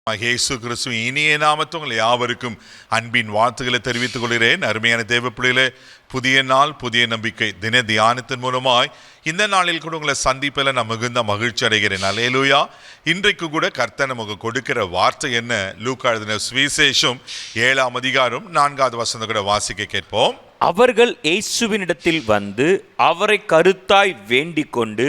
இயேசு கிறிஸ்து இனிய நாமத்தில் உங்கள் யாவருக்கும் அன்பின் வாழ்த்துக்களை தெரிவித்துக் கொள்கிறேன். அருமையான தேவ பிள்ளைகளே, புதிய நாள் புதிய நம்பிக்கை தின தியானத்தின் மூலமாய் இந்த நாளில் கூட உங்களை சந்திப்பில் நான் மிகுந்த மகிழ்ச்சி அடைகிறேன். அல்லேலூயா. இன்றைக்கு கூட கர்த்தர் நமக்கு கொடுக்கிற வார்த்தை என்ன? லூக்கா எழுதின சுவிசேஷம் 7ஆம் அதிகாரம் 4வது வசனம் கூட வாசிக்க கேட்போம். அவர்கள் இயேசுவினிடத்தில் வந்து அவரை கருத்தாய் வேண்டிக் கொண்டு,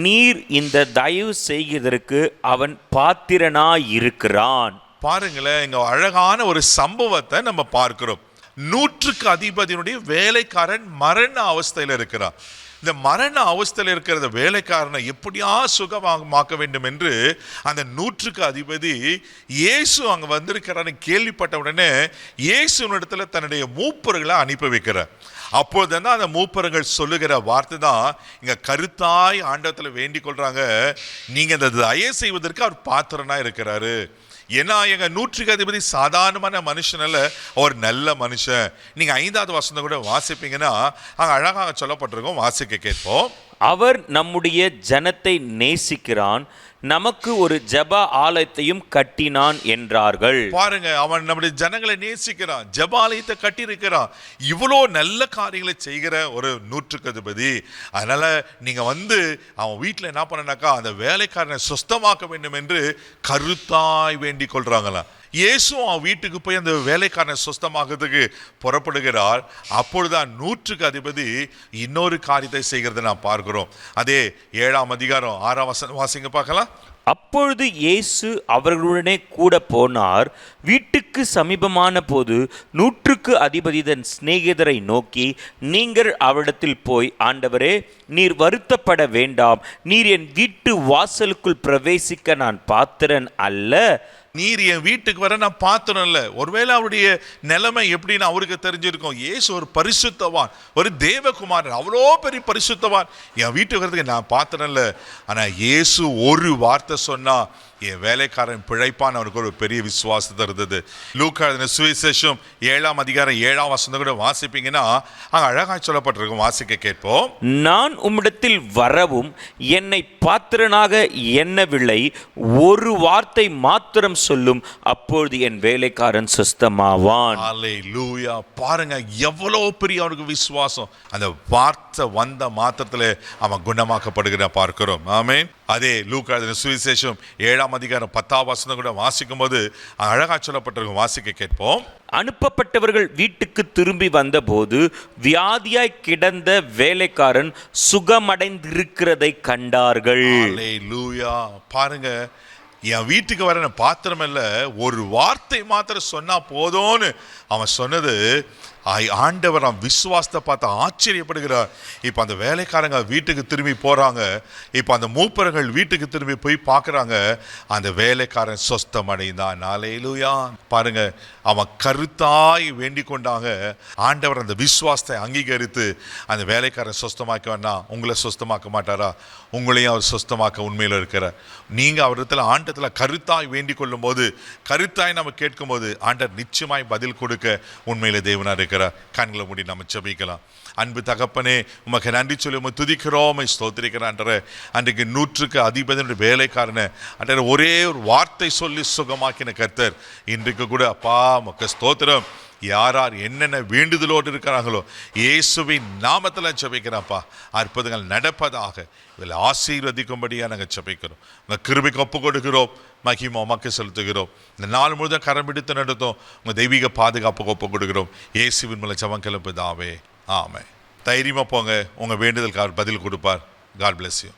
நீர் இந்த தயவு செய்கிறதற்கு அவன் பாத்திரனாய் இருக்கிறான். பாருங்களேன், இங்க அழகான ஒரு சம்பவத்தை நம்ம பார்க்கிறோம். 100க்கு அதிபதியினுடைய வேலைக்காரன் மரண அவஸ்தையில் இருக்கிறார். இந்த மரண அவஸ்தையில் இருக்கிற வேலைக்காரனை எப்படியா சுகமாக்க வேண்டும் என்று அந்த 100க்கு அதிபதி இயேசு அங்கே வந்திருக்கிறான்னு கேள்விப்பட்ட உடனே இயேசுவினிடத்தில் தன்னுடைய மூப்பர்களை அனுப்பி வைக்கிறார். அப்போது தான் அந்த மூப்பர்கள் சொல்லுகிற வார்த்தை தான் இங்கே கருத்தாய் ஆண்டவத்தில் வேண்டிக் கொள்றாங்க, நீங்கள் இந்த தயவு செய்வதற்கு அவர் பாத்திரனா இருக்கிறாரு. ஏன்னா எங்க 100க்கு அதிபதி சாதாரணமான மனுஷன் அல்ல, ஒரு நல்ல மனுஷன். நீங்க 5வது வசனம் கூட வாசிப்பீங்கன்னா அங்க அழகாக சொல்லப்பட்டிருக்கோம், வாசிக்க கேட்போம். அவர் நம்முடைய ஜனத்தை நேசிக்கிறான், நமக்கு ஒரு ஜெப ஆலயத்தையும் கட்டினான் என்றார்கள். பாருங்க, அவன் நம்முடைய ஜனங்களை நேசிக்கிறான், ஜெப ஆலயத்தை கட்டி இருக்கிறான். இவ்வளோ நல்ல காரியங்களை செய்கிற ஒரு 100க்கு அதிபதி. அதனால நீங்க வந்து அவன் வீட்டில் என்ன பண்ணனாக்கா அந்த வேலைக்காரனை சுத்தமாக்க வேண்டும் என்று கருத்தாய் வேண்டிக் கொள்றாங்களாம். இயேசு அவன் வீட்டுக்கு போய் அந்த வேலைக்காரனை சுத்தமாகிறதுக்கு புறப்படுகிறார். அப்பொழுதுதான் 100க்கு அதிபதி இன்னொரு காரியத்தை செய்கிறத நான் பார்க்கிறோம். அதே 7ஆம் அதிகாரம் 6ஆம் வசனம் வாசிங்க பார்க்கலாம். அப்பொழுது இயேசு அவர்களுடனே கூட போனார். வீட்டுக்கு சமீபமான போது 100க்கு அதிபதி தன் சிநேகிதரை நோக்கி, நீங்கள் அவரிடத்தில் போய், ஆண்டவரே, நீர் வருத்தப்பட வேண்டாம், நீர் என் வீட்டு வாசலுக்குள் பிரவேசிக்க நான் பாத்திரன் அல்ல. நீர் என் வீட்டுக்கு வர நான் பாத்திரம் இல்லை. ஒருவேளை அவருடைய நிலைமை எப்படின்னு அவருக்கு தெரிஞ்சிருக்கும். இயேசு ஒரு பரிசுத்தவான், ஒரு தேவகுமாரன், அவ்வளோ பெரிய பரிசுத்தவான். என் வீட்டுக்கு வரதுக்கு நான் பாத்திரம் இல்லை. ஆனால் இயேசு ஒரு வார்த்தை சொன்னா என் வேலைக்காரன் பிழைப்பான். அவனுக்கு ஒரு பெரிய விசுவாசத்தை இருந்தது. லூக்கா எழுதின சுவிசேஷம் 7ஆம் அதிகாரம் 7ஆம் வசனம் கூட வாசிப்பீங்கன்னா அங்கே அழகாக சொல்லப்பட்டிருக்கும், வாசிக்க கேட்போம். நான் உம்மிடத்தில் வரவும் என்னை பாத்திரனாக எண்ணவில்லை, ஒரு வார்த்தை மாத்திரம் சொல்லும், அப்பொழுது என் வேலைக்காரன் சுஸ்தமாவான். அல்லேலூயா. பாருங்க எவ்வளோ பெரிய அவனுக்கு விசுவாசம். அந்த வார்த்தை வந்த மாத்திரத்தில் அவன் குணமாக்கப்படுகிற பார்க்கிறோம். ஆமென். அதே லூக்கா எழுதின சுவிசேஷம் 7ஆம் அதிகாரம் 10ஆம் வசனம் கூட வாசிக்கும் போது அழகா சொல்லப்பட்டிருக்கும், வாசிக்க கேட்போம். அனுப்பப்பட்டவர்கள் வீட்டுக்கு திரும்பி வந்தபோது வியாதியாய் கிடந்த வேலைக்காரன் சுகமடைந்திருக்கிறதை கண்டார்கள். அல்லேலூயா. பாருங்க, என் வீட்டுக்கு வர பாத்திரம் இல்ல, ஒரு வார்த்தை மாத்திரம் சொன்னா போதும்னு அவன் சொன்னது. ஆண்டவர் அவன் விசுவாசத்தை பார்த்து ஆச்சரியப்படுகிறார். இப்போ அந்த வேலைக்காரங்க வீட்டுக்கு திரும்பி போறாங்க. இப்போ அந்த மூப்பர்கள் வீட்டுக்கு திரும்பி போய் பார்க்குறாங்க, அந்த வேலைக்காரன் சொஸ்தம் அடைந்தான். அல்லேலூயா. பாருங்க, அவன் கருத்தாய் வேண்டிக் கொண்டாங்க. ஆண்டவர் அந்த விசுவாசத்தை அங்கீகரித்து அந்த வேலைக்காரன் சொஸ்தமாக்குவான்னா உங்களை சொஸ்தமாக்க மாட்டாரா? உங்களையும் அவர் சொஸ்தமாக்க உண்மையில் இருக்கிறார். நீங்க அவரிடத்துல ஆண்டத்துல கருத்தாய் வேண்டிக் கொள்ளும் போது, கருத்தாய் நம்ம கேட்கும் போது ஆண்டவர் நிச்சயமாய் பதில் கொடுக்க உண்மையில தேவனா இருக்கிறார். கண்களை மூடி நம்ம ஜெபிக்கலாம். அன்பு தகப்பனே, உமக்கு நன்றி சொல்லி உமை துதிக்கிறோம், ஸ்தோத்திரிக்கிறோம். அன்றைக்கு 100க்கு அதிபதியுடைய வேலைக்காரனை அன்றைய ஒரே ஒரு வார்த்தை சொல்லி சுகமாக்கின கர்த்தர் இன்றைக்கு கூட அப்பா உமக்கு ஸ்தோத்திரம். யார் யார் என்னென்ன வேண்டுதலோடு இருக்கிறாங்களோ இயேசுவின் நாமத்தில் ஜெபிக்கிறப்பா, அற்புதங்கள் நடப்பதாக இதில் ஆசீர்வதிக்கும்படியாக நாங்கள் ஜெபிக்கிறோம். உங்கள் கிருபைக்கு ஒப்பு கொடுக்கிறோம், மகிமை உமக்கு செலுத்துகிறோம். இந்த நாள் முழுதும் கரம் பிடித்து நடத்தும் உங்கள் தெய்வீக பாதுகாப்புக்கு ஒப்பு கொடுக்கிறோம். இயேசுவின் மூலம் ஜெபம் கிளம்புதாவே. ஆமென். தைரியமாக போங்க, உங்கள் வேண்டுதலுக்கு அவர் பதில் கொடுப்பார். God bless you.